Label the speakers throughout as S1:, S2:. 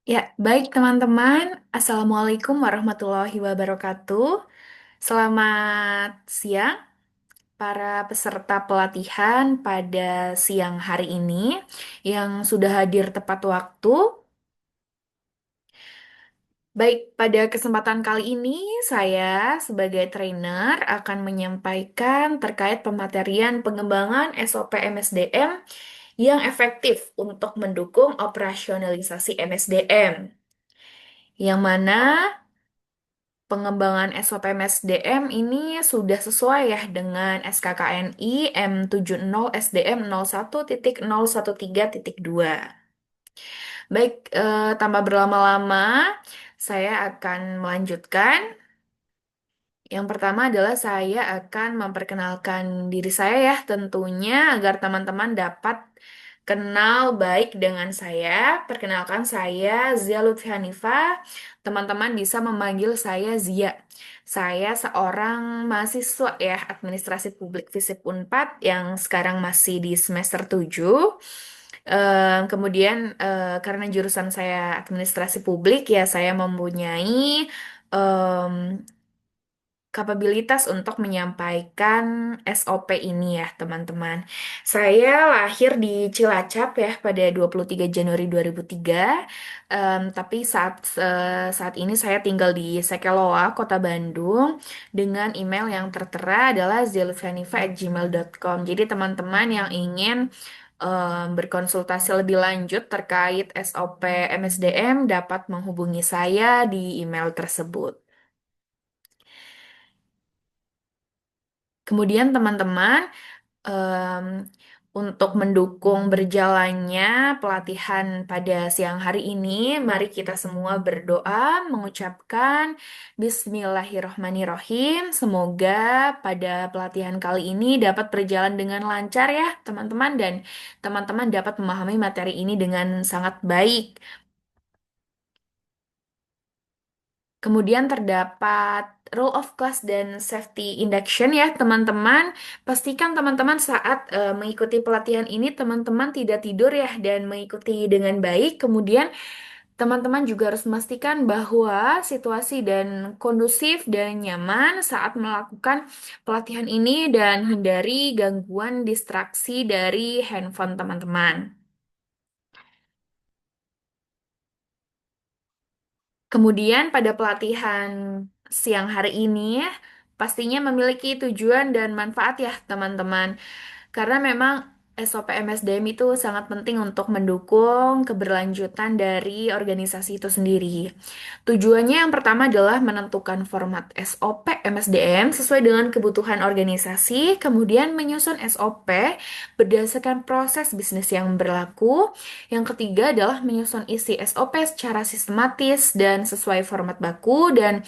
S1: Ya, baik teman-teman. Assalamualaikum warahmatullahi wabarakatuh. Selamat siang para peserta pelatihan pada siang hari ini yang sudah hadir tepat waktu. Baik, pada kesempatan kali ini saya sebagai trainer akan menyampaikan terkait pematerian pengembangan SOP MSDM yang efektif untuk mendukung operasionalisasi MSDM. Yang mana pengembangan SOP MSDM ini sudah sesuai ya dengan SKKNI M70 SDM 01.013.2. Baik, tanpa berlama-lama, saya akan melanjutkan. Yang pertama adalah saya akan memperkenalkan diri saya ya, tentunya agar teman-teman dapat kenal baik dengan saya. Perkenalkan saya Zia Lutfi Hanifah. Teman-teman bisa memanggil saya Zia. Saya seorang mahasiswa ya, Administrasi Publik FISIP Unpad yang sekarang masih di semester 7. Kemudian karena jurusan saya Administrasi Publik ya, saya mempunyai em, kapabilitas untuk menyampaikan SOP ini ya, teman-teman. Saya lahir di Cilacap ya pada 23 Januari 2003. Tapi saat ini saya tinggal di Sekeloa, Kota Bandung, dengan email yang tertera adalah zelfanifa@gmail.com. Jadi teman-teman yang ingin berkonsultasi lebih lanjut terkait SOP MSDM dapat menghubungi saya di email tersebut. Kemudian teman-teman, em, untuk mendukung berjalannya pelatihan pada siang hari ini, mari kita semua berdoa mengucapkan Bismillahirrohmanirrohim. Semoga pada pelatihan kali ini dapat berjalan dengan lancar ya, teman-teman, dan teman-teman dapat memahami materi ini dengan sangat baik. Kemudian terdapat rule of class dan safety induction ya teman-teman. Pastikan teman-teman saat mengikuti pelatihan ini teman-teman tidak tidur ya dan mengikuti dengan baik. Kemudian teman-teman juga harus memastikan bahwa situasi dan kondusif dan nyaman saat melakukan pelatihan ini dan hindari gangguan distraksi dari handphone teman-teman. Kemudian pada pelatihan siang hari ini pastinya memiliki tujuan dan manfaat ya teman-teman. Karena memang SOP MSDM itu sangat penting untuk mendukung keberlanjutan dari organisasi itu sendiri. Tujuannya yang pertama adalah menentukan format SOP MSDM sesuai dengan kebutuhan organisasi, kemudian menyusun SOP berdasarkan proses bisnis yang berlaku. Yang ketiga adalah menyusun isi SOP secara sistematis dan sesuai format baku dan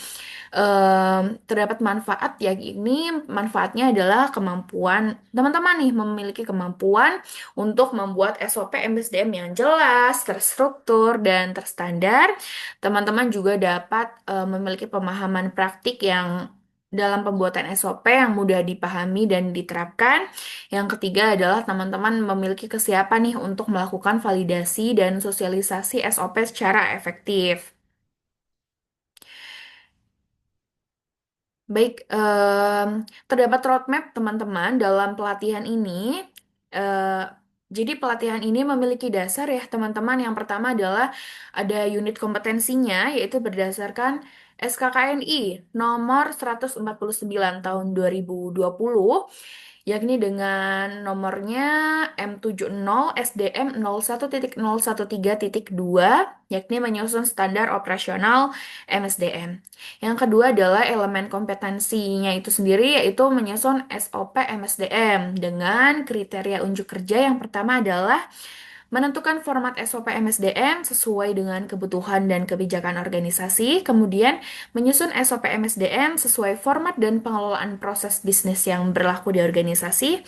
S1: terdapat manfaat ya ini manfaatnya adalah kemampuan teman-teman nih memiliki kemampuan untuk membuat SOP MSDM yang jelas, terstruktur dan terstandar. Teman-teman juga dapat memiliki pemahaman praktik yang dalam pembuatan SOP yang mudah dipahami dan diterapkan. Yang ketiga adalah teman-teman memiliki kesiapan nih untuk melakukan validasi dan sosialisasi SOP secara efektif. Baik, terdapat roadmap teman-teman dalam pelatihan ini. Eh, jadi pelatihan ini memiliki dasar ya teman-teman. Yang pertama adalah ada unit kompetensinya, yaitu berdasarkan SKKNI nomor 149 tahun 2020, yakni dengan nomornya M70 SDM 01.013.2, yakni menyusun standar operasional MSDM. Yang kedua adalah elemen kompetensinya itu sendiri yaitu menyusun SOP MSDM dengan kriteria unjuk kerja. Yang pertama adalah menentukan format SOP MSDM sesuai dengan kebutuhan dan kebijakan organisasi, kemudian menyusun SOP MSDM sesuai format dan pengelolaan proses bisnis yang berlaku di organisasi.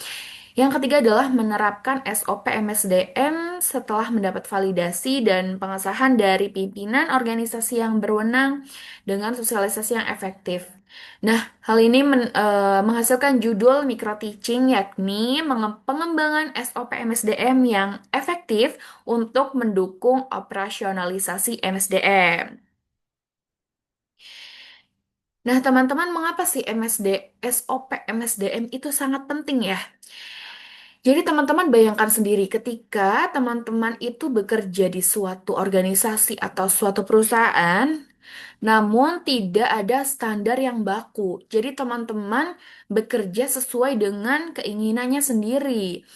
S1: Yang ketiga adalah menerapkan SOP MSDM setelah mendapat validasi dan pengesahan dari pimpinan organisasi yang berwenang dengan sosialisasi yang efektif. Nah, hal ini menghasilkan judul micro teaching yakni pengembangan SOP MSDM yang efektif efektif untuk mendukung operasionalisasi MSDM. Nah, teman-teman, mengapa sih SOP MSDM itu sangat penting ya? Jadi teman-teman bayangkan sendiri ketika teman-teman itu bekerja di suatu organisasi atau suatu perusahaan, namun tidak ada standar yang baku. Jadi teman-teman bekerja sesuai dengan keinginannya sendiri.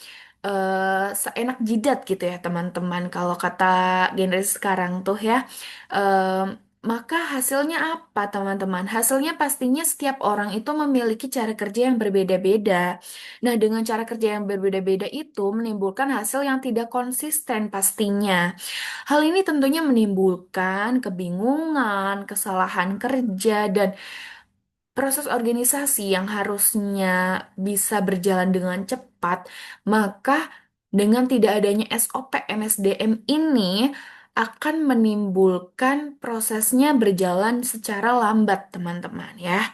S1: Seenak jidat gitu ya teman-teman kalau kata generasi sekarang tuh ya. Maka hasilnya apa teman-teman? Hasilnya pastinya setiap orang itu memiliki cara kerja yang berbeda-beda. Nah, dengan cara kerja yang berbeda-beda itu menimbulkan hasil yang tidak konsisten pastinya. Hal ini tentunya menimbulkan kebingungan, kesalahan kerja, dan proses organisasi yang harusnya bisa berjalan dengan cepat, maka dengan tidak adanya SOP MSDM ini akan menimbulkan prosesnya berjalan secara lambat, teman-teman ya.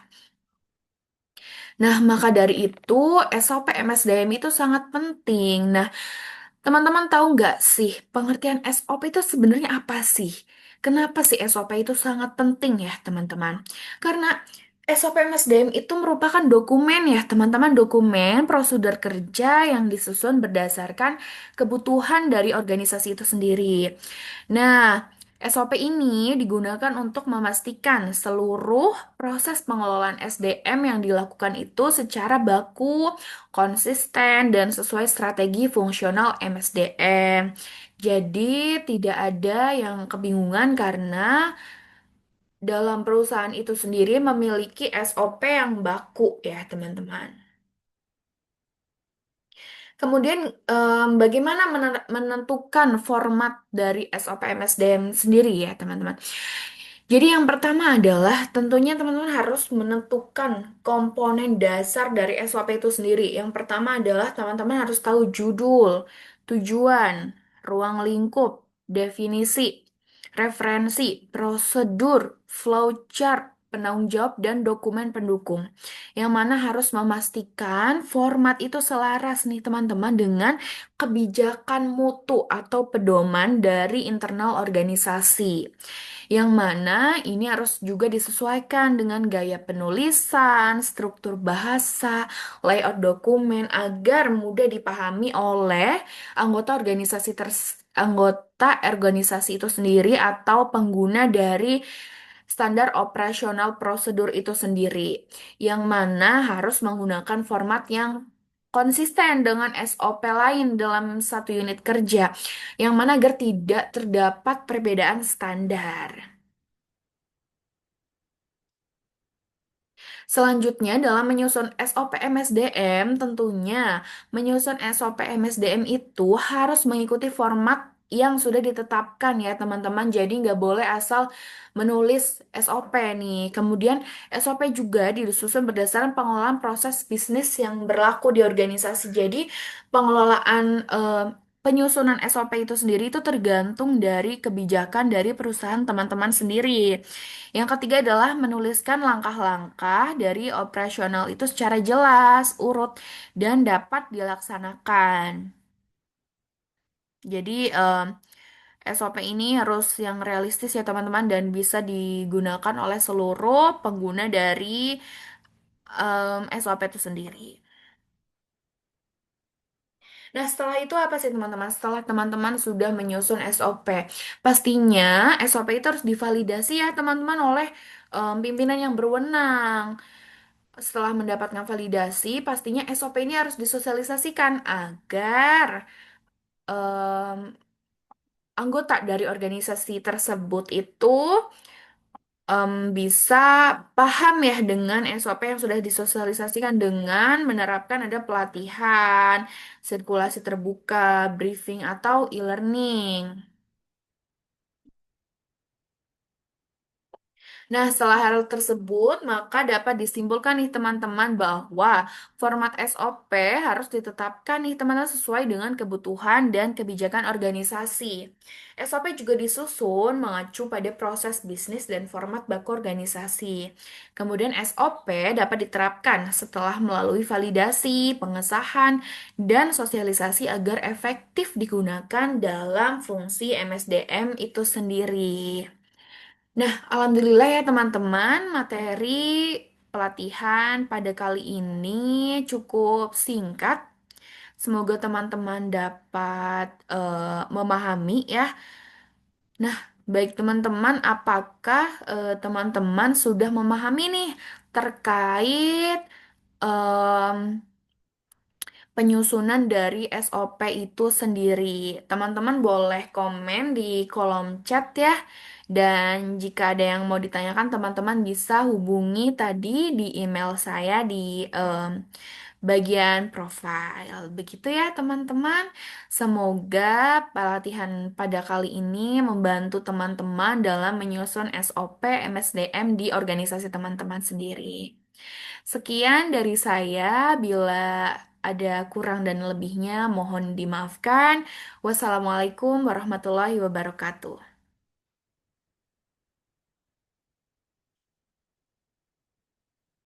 S1: Nah, maka dari itu SOP MSDM itu sangat penting. Nah, teman-teman tahu nggak sih pengertian SOP itu sebenarnya apa sih? Kenapa sih SOP itu sangat penting ya, teman-teman? Karena SOP MSDM itu merupakan dokumen ya, teman-teman, dokumen prosedur kerja yang disusun berdasarkan kebutuhan dari organisasi itu sendiri. Nah, SOP ini digunakan untuk memastikan seluruh proses pengelolaan SDM yang dilakukan itu secara baku, konsisten, dan sesuai strategi fungsional MSDM. Jadi, tidak ada yang kebingungan karena dalam perusahaan itu sendiri memiliki SOP yang baku ya, teman-teman. Kemudian, bagaimana menentukan format dari SOP MSDM sendiri ya, teman-teman? Jadi yang pertama adalah tentunya teman-teman harus menentukan komponen dasar dari SOP itu sendiri. Yang pertama adalah teman-teman harus tahu judul, tujuan, ruang lingkup, definisi, referensi, prosedur, flowchart, penanggung jawab, dan dokumen pendukung. Yang mana harus memastikan format itu selaras nih teman-teman dengan kebijakan mutu atau pedoman dari internal organisasi. Yang mana ini harus juga disesuaikan dengan gaya penulisan, struktur bahasa, layout dokumen agar mudah dipahami oleh anggota organisasi itu sendiri atau pengguna dari standar operasional prosedur itu sendiri, yang mana harus menggunakan format yang konsisten dengan SOP lain dalam satu unit kerja, yang mana agar tidak terdapat perbedaan standar. Selanjutnya, dalam menyusun SOP MSDM, tentunya menyusun SOP MSDM itu harus mengikuti format yang sudah ditetapkan ya teman-teman. Jadi nggak boleh asal menulis SOP nih. Kemudian SOP juga disusun berdasarkan pengelolaan proses bisnis yang berlaku di organisasi. Jadi pengelolaan penyusunan SOP itu sendiri itu tergantung dari kebijakan dari perusahaan teman-teman sendiri. Yang ketiga adalah menuliskan langkah-langkah dari operasional itu secara jelas, urut, dan dapat dilaksanakan. Jadi SOP ini harus yang realistis ya teman-teman dan bisa digunakan oleh seluruh pengguna dari SOP itu sendiri. Nah, setelah itu apa sih teman-teman? Setelah teman-teman sudah menyusun SOP, pastinya SOP itu harus divalidasi ya teman-teman oleh pimpinan yang berwenang. Setelah mendapatkan validasi, pastinya SOP ini harus disosialisasikan agar em, anggota dari organisasi tersebut itu bisa paham ya dengan SOP yang sudah disosialisasikan dengan menerapkan ada pelatihan, sirkulasi terbuka, briefing, atau e-learning. Nah, setelah hal tersebut, maka dapat disimpulkan nih teman-teman bahwa format SOP harus ditetapkan nih teman-teman sesuai dengan kebutuhan dan kebijakan organisasi. SOP juga disusun mengacu pada proses bisnis dan format baku organisasi. Kemudian SOP dapat diterapkan setelah melalui validasi, pengesahan, dan sosialisasi agar efektif digunakan dalam fungsi MSDM itu sendiri. Nah, alhamdulillah ya teman-teman, materi pelatihan pada kali ini cukup singkat. Semoga teman-teman dapat memahami ya. Nah, baik teman-teman, apakah teman-teman sudah memahami nih terkait em, penyusunan dari SOP itu sendiri? Teman-teman boleh komen di kolom chat ya. Dan jika ada yang mau ditanyakan, teman-teman bisa hubungi tadi di email saya di bagian profile. Begitu ya, teman-teman. Semoga pelatihan pada kali ini membantu teman-teman dalam menyusun SOP MSDM di organisasi teman-teman sendiri. Sekian dari saya. Bila ada kurang dan lebihnya, mohon dimaafkan. Wassalamualaikum warahmatullahi wabarakatuh.